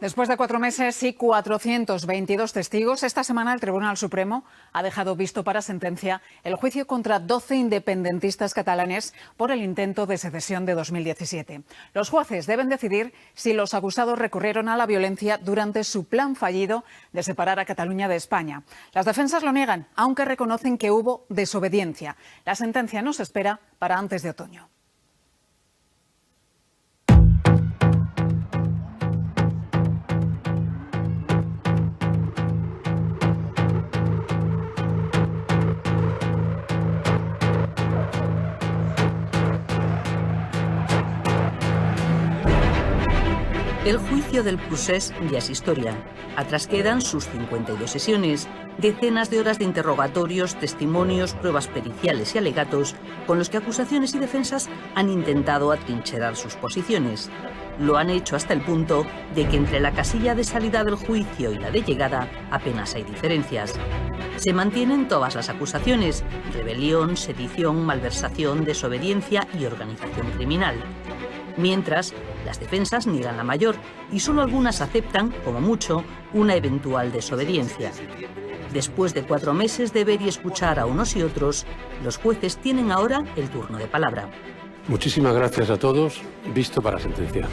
Después de 4 meses y 422 testigos, esta semana el Tribunal Supremo ha dejado visto para sentencia el juicio contra 12 independentistas catalanes por el intento de secesión de 2017. Los jueces deben decidir si los acusados recurrieron a la violencia durante su plan fallido de separar a Cataluña de España. Las defensas lo niegan, aunque reconocen que hubo desobediencia. La sentencia no se espera para antes de otoño. El juicio del procés ya es historia. Atrás quedan sus 52 sesiones, decenas de horas de interrogatorios, testimonios, pruebas periciales y alegatos con los que acusaciones y defensas han intentado atrincherar sus posiciones. Lo han hecho hasta el punto de que entre la casilla de salida del juicio y la de llegada apenas hay diferencias. Se mantienen todas las acusaciones: rebelión, sedición, malversación, desobediencia y organización criminal. Mientras, las defensas niegan la mayor y solo algunas aceptan, como mucho, una eventual desobediencia. Después de 4 meses de ver y escuchar a unos y otros, los jueces tienen ahora el turno de palabra. Muchísimas gracias a todos. Visto para sentencia.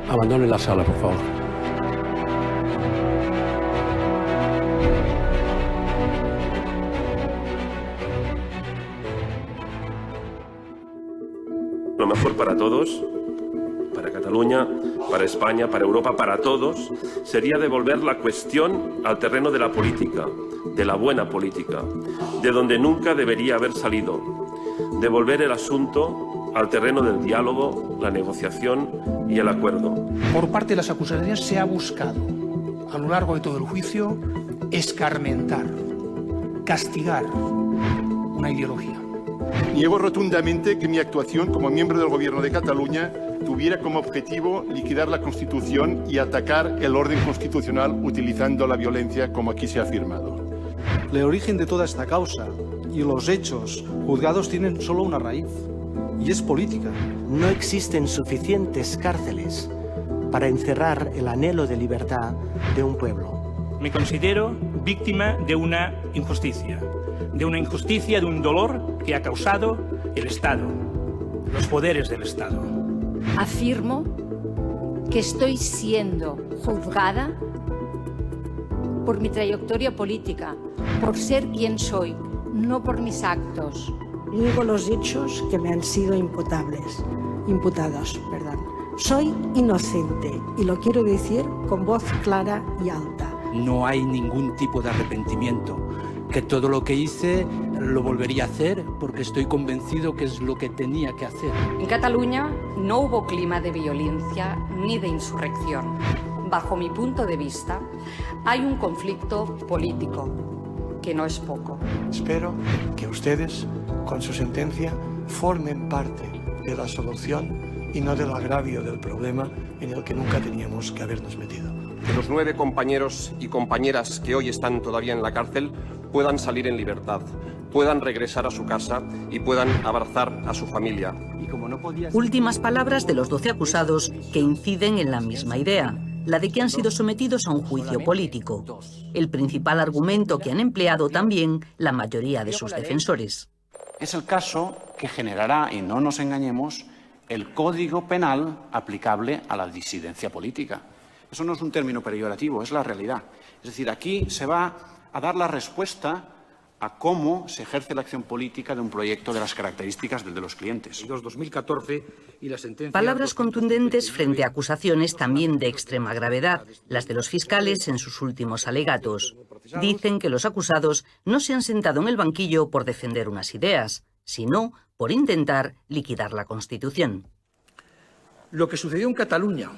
Abandonen la sala, por favor. Lo mejor para todos, para Cataluña, para España, para Europa, para todos, sería devolver la cuestión al terreno de la política, de la buena política, de donde nunca debería haber salido. Devolver el asunto al terreno del diálogo, la negociación y el acuerdo. Por parte de las acusaciones se ha buscado, a lo largo de todo el juicio, escarmentar, castigar una ideología. Niego rotundamente que mi actuación como miembro del Gobierno de Cataluña tuviera como objetivo liquidar la Constitución y atacar el orden constitucional utilizando la violencia, como aquí se ha afirmado. El origen de toda esta causa y los hechos juzgados tienen solo una raíz, y es política. No existen suficientes cárceles para encerrar el anhelo de libertad de un pueblo. Me considero víctima de una injusticia, de un dolor que ha causado el Estado, los poderes del Estado. Afirmo que estoy siendo juzgada por mi trayectoria política, por ser quien soy, no por mis actos. Niego los hechos que me han sido imputados. Soy inocente y lo quiero decir con voz clara y alta. No hay ningún tipo de arrepentimiento, que todo lo que hice lo volvería a hacer porque estoy convencido que es lo que tenía que hacer. En Cataluña no hubo clima de violencia ni de insurrección. Bajo mi punto de vista, hay un conflicto político, que no es poco. Espero que ustedes, con su sentencia, formen parte de la solución y no del agravio del problema en el que nunca teníamos que habernos metido. Que los 9 compañeros y compañeras que hoy están todavía en la cárcel puedan salir en libertad, puedan regresar a su casa y puedan abrazar a su familia. Últimas palabras de los 12 acusados que inciden en la misma idea, la de que han sido sometidos a un juicio político. El principal argumento que han empleado también la mayoría de sus defensores. Es el caso que generará, y no nos engañemos, el Código Penal aplicable a la disidencia política. Eso no es un término peyorativo, es la realidad. Es decir, aquí se va a dar la respuesta a cómo se ejerce la acción política de un proyecto de las características del de los clientes. 2014 y la sentencia... Palabras contundentes frente a acusaciones también de extrema gravedad, las de los fiscales en sus últimos alegatos. Dicen que los acusados no se han sentado en el banquillo por defender unas ideas, sino por intentar liquidar la Constitución. Lo que sucedió en Cataluña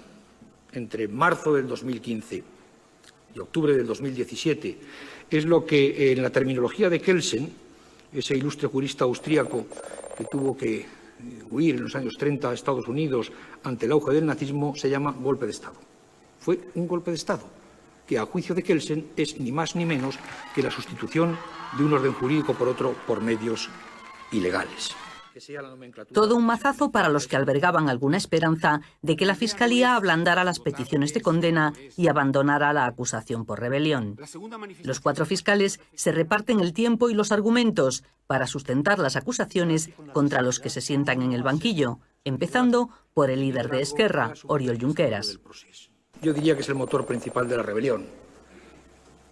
entre marzo del 2015 y octubre del 2017 es lo que en la terminología de Kelsen, ese ilustre jurista austríaco que tuvo que huir en los años 30 a Estados Unidos ante el auge del nazismo, se llama golpe de Estado. Fue un golpe de Estado que, a juicio de Kelsen, es ni más ni menos que la sustitución de un orden jurídico por otro por medios ilegales. Todo un mazazo para los que albergaban alguna esperanza de que la Fiscalía ablandara las peticiones de condena y abandonara la acusación por rebelión. Los 4 fiscales se reparten el tiempo y los argumentos para sustentar las acusaciones contra los que se sientan en el banquillo, empezando por el líder de Esquerra, Oriol Junqueras. Yo diría que es el motor principal de la rebelión.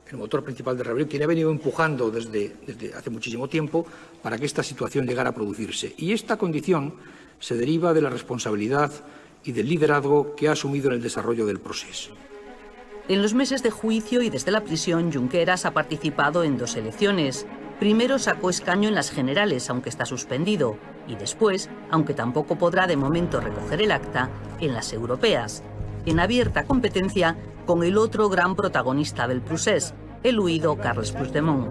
El motor principal de la rebelión, quien ha venido empujando desde hace muchísimo tiempo para que esta situación llegara a producirse. Y esta condición se deriva de la responsabilidad y del liderazgo que ha asumido en el desarrollo del proceso. En los meses de juicio y desde la prisión, Junqueras ha participado en 2 elecciones. Primero sacó escaño en las generales, aunque está suspendido, y después, aunque tampoco podrá de momento recoger el acta, en las europeas, en abierta competencia con el otro gran protagonista del procés, el huido Carles Puigdemont.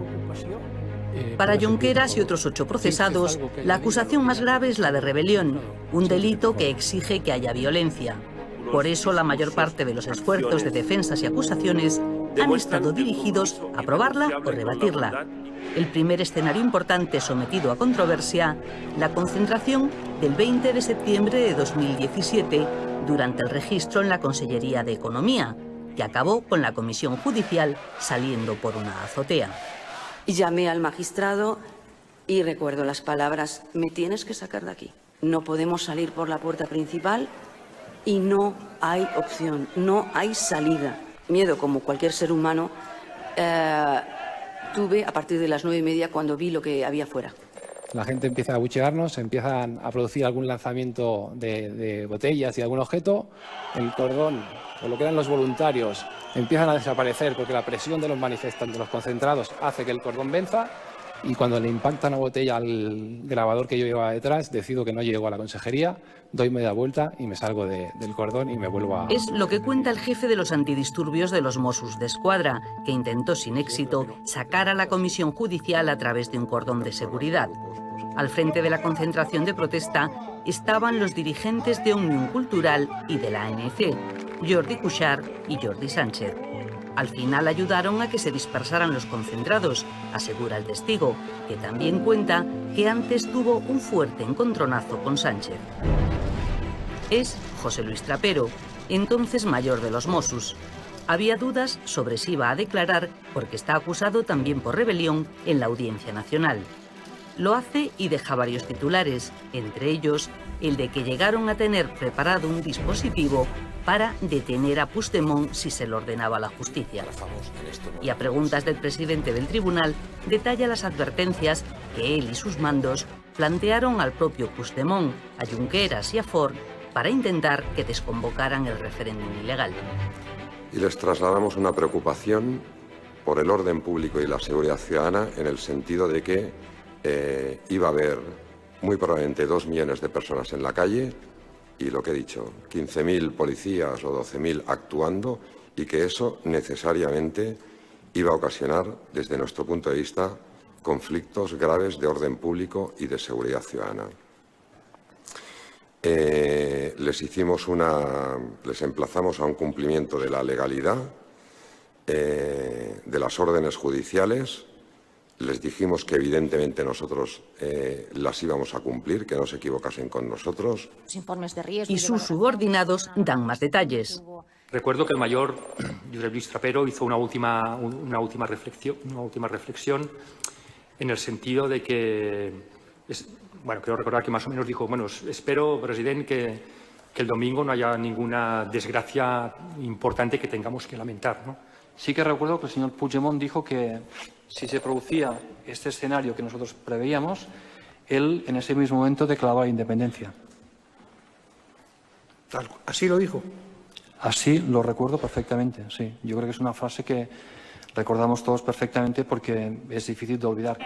Para Junqueras y otros 8 procesados, la acusación más grave es la de rebelión, un delito que exige que haya violencia. Por eso la mayor parte de los esfuerzos de defensas y acusaciones han estado dirigidos a probarla o rebatirla. El primer escenario importante sometido a controversia, la concentración del 20 de septiembre de 2017 durante el registro en la Consellería de Economía, que acabó con la comisión judicial saliendo por una azotea. Llamé al magistrado y recuerdo las palabras: me tienes que sacar de aquí. No podemos salir por la puerta principal y no hay opción, no hay salida. Miedo, como cualquier ser humano, tuve a partir de las 9:30 cuando vi lo que había fuera. La gente empieza a abuchearnos, empiezan a producir algún lanzamiento de botellas y algún objeto. El cordón, o lo que eran los voluntarios, empiezan a desaparecer porque la presión de los manifestantes, de los concentrados, hace que el cordón venza. Y cuando le impacta una botella al grabador que yo llevaba detrás, decido que no llego a la consejería, doy media vuelta y me salgo del cordón y me vuelvo a... Es lo que cuenta el jefe de los antidisturbios de los Mossos d'Esquadra, que intentó sin éxito sacar a la comisión judicial a través de un cordón de seguridad. Al frente de la concentración de protesta estaban los dirigentes de Òmnium Cultural y de la ANC, Jordi Cuixart y Jordi Sánchez. Al final ayudaron a que se dispersaran los concentrados, asegura el testigo, que también cuenta que antes tuvo un fuerte encontronazo con Sánchez. Es José Luis Trapero, entonces mayor de los Mossos. Había dudas sobre si iba a declarar porque está acusado también por rebelión en la Audiencia Nacional. Lo hace y deja varios titulares, entre ellos el de que llegaron a tener preparado un dispositivo para detener a Puigdemont si se lo ordenaba la justicia. Y a preguntas del presidente del tribunal, detalla las advertencias que él y sus mandos plantearon al propio Puigdemont, a Junqueras y a Forn para intentar que desconvocaran el referéndum ilegal. Y les trasladamos una preocupación por el orden público y la seguridad ciudadana en el sentido de que iba a haber muy probablemente 2 millones de personas en la calle y lo que he dicho, 15.000 policías o 12.000 actuando y que eso necesariamente iba a ocasionar, desde nuestro punto de vista, conflictos graves de orden público y de seguridad ciudadana. Les emplazamos a un cumplimiento de la legalidad, de las órdenes judiciales. Les dijimos que evidentemente nosotros las íbamos a cumplir, que no se equivocasen con nosotros. Y sus subordinados dan más detalles. Recuerdo que el mayor Josep Luis Trapero hizo una última reflexión en el sentido de que, creo recordar que más o menos dijo, espero, presidente, que el domingo no haya ninguna desgracia importante que tengamos que lamentar, ¿no? Sí que recuerdo que el señor Puigdemont dijo que si se producía este escenario que nosotros preveíamos, él en ese mismo momento declaraba independencia. ¿Así lo dijo? Así lo recuerdo perfectamente, sí. Yo creo que es una frase que recordamos todos perfectamente porque es difícil de olvidar.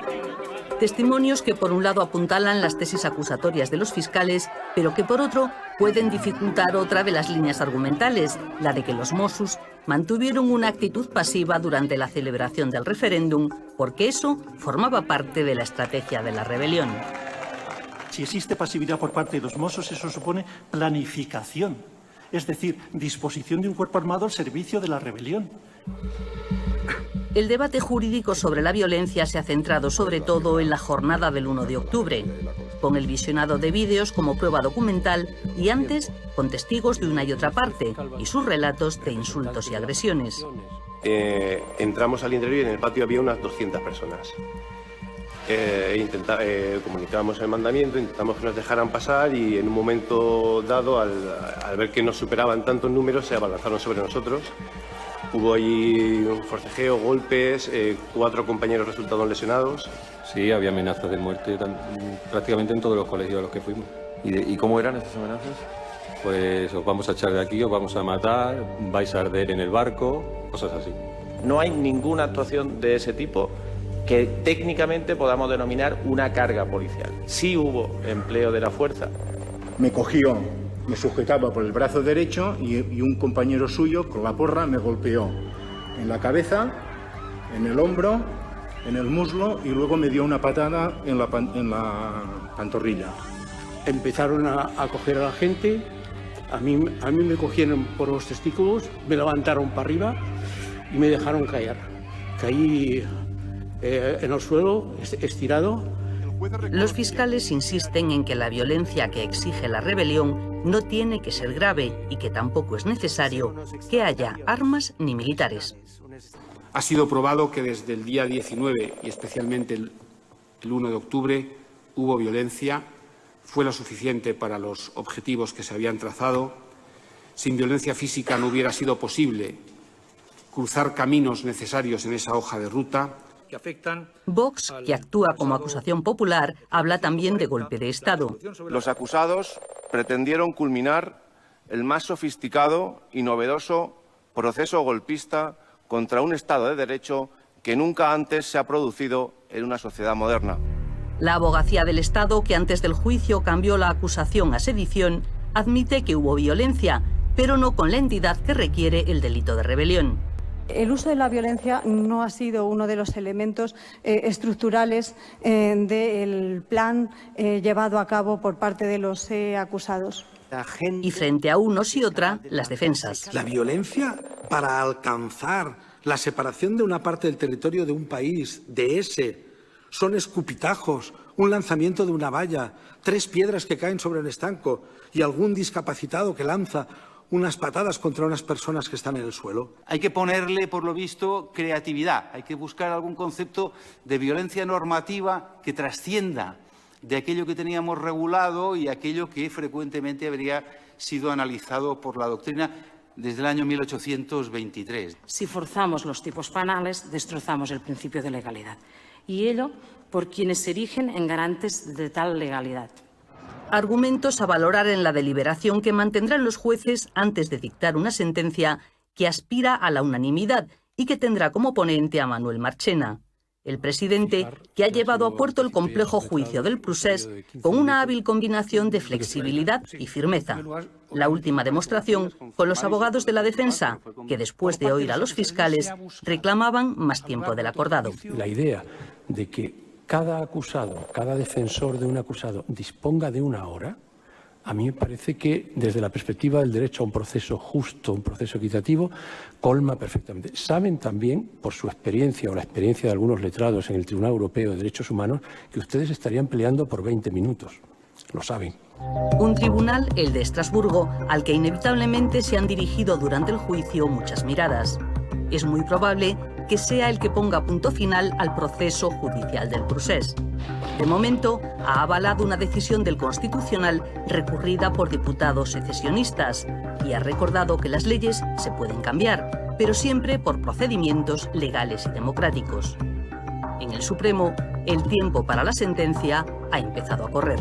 Testimonios que por un lado apuntalan las tesis acusatorias de los fiscales, pero que por otro pueden dificultar otra de las líneas argumentales, la de que los Mossos mantuvieron una actitud pasiva durante la celebración del referéndum, porque eso formaba parte de la estrategia de la rebelión. Si existe pasividad por parte de los Mossos, eso supone planificación, es decir, disposición de un cuerpo armado al servicio de la rebelión. El debate jurídico sobre la violencia se ha centrado sobre todo en la jornada del 1 de octubre. con el visionado de vídeos como prueba documental y antes con testigos de una y otra parte y sus relatos de insultos y agresiones. Entramos al interior y en el patio había unas 200 personas. Comunicábamos el mandamiento, intentamos que nos dejaran pasar y en un momento dado, al ver que nos superaban tantos números, se abalanzaron sobre nosotros. Hubo allí un forcejeo, golpes, 4 compañeros resultaron lesionados. Sí, había amenazas de muerte prácticamente en todos los colegios a los que fuimos. ¿Y cómo eran esas amenazas? Pues os vamos a echar de aquí, os vamos a matar, vais a arder en el barco, cosas así. No hay ninguna actuación de ese tipo que técnicamente podamos denominar una carga policial. Sí hubo empleo de la fuerza. Me cogió, me sujetaba por el brazo derecho y un compañero suyo con la porra me golpeó en la cabeza, en el hombro, en el muslo y luego me dio una patada en la pantorrilla. Empezaron a coger a la gente, a mí me cogieron por los testículos, me levantaron para arriba y me dejaron caer. Caí en el suelo, estirado. Los fiscales insisten en que la violencia que exige la rebelión no tiene que ser grave y que tampoco es necesario que haya armas ni militares. Ha sido probado que desde el día 19 y especialmente el 1 de octubre hubo violencia, fue lo suficiente para los objetivos que se habían trazado. Sin violencia física no hubiera sido posible cruzar caminos necesarios en esa hoja de ruta. Vox, que actúa como acusación popular, habla también de golpe de Estado. Los acusados pretendieron culminar el más sofisticado y novedoso proceso golpista contra un Estado de Derecho que nunca antes se ha producido en una sociedad moderna. La abogacía del Estado, que antes del juicio cambió la acusación a sedición, admite que hubo violencia, pero no con la entidad que requiere el delito de rebelión. El uso de la violencia no ha sido uno de los elementos estructurales del plan llevado a cabo por parte de los acusados. Y frente a unos y otra, las defensas. La violencia para alcanzar la separación de una parte del territorio de un país, de ese, son escupitajos, un lanzamiento de una valla, 3 piedras que caen sobre el estanco y algún discapacitado que lanza unas patadas contra unas personas que están en el suelo. Hay que ponerle, por lo visto, creatividad. Hay que buscar algún concepto de violencia normativa que trascienda de aquello que teníamos regulado y aquello que frecuentemente habría sido analizado por la doctrina desde el año 1823. Si forzamos los tipos penales, destrozamos el principio de legalidad. Y ello por quienes se erigen en garantes de tal legalidad. Argumentos a valorar en la deliberación que mantendrán los jueces antes de dictar una sentencia que aspira a la unanimidad y que tendrá como ponente a Manuel Marchena, el presidente que ha llevado a puerto el complejo juicio del procés con una hábil combinación de flexibilidad y firmeza. La última demostración con los abogados de la defensa, que después de oír a los fiscales reclamaban más tiempo del acordado. La idea de que cada acusado, cada defensor de un acusado disponga de 1 hora, a mí me parece que desde la perspectiva del derecho a un proceso justo, un proceso equitativo, colma perfectamente. Saben también, por su experiencia o la experiencia de algunos letrados en el Tribunal Europeo de Derechos Humanos, que ustedes estarían peleando por 20 minutos. Lo saben. Un tribunal, el de Estrasburgo, al que inevitablemente se han dirigido durante el juicio muchas miradas. Es muy probable que sea el que ponga punto final al proceso judicial del procés. De momento, ha avalado una decisión del Constitucional recurrida por diputados secesionistas y ha recordado que las leyes se pueden cambiar, pero siempre por procedimientos legales y democráticos. En el Supremo, el tiempo para la sentencia ha empezado a correr.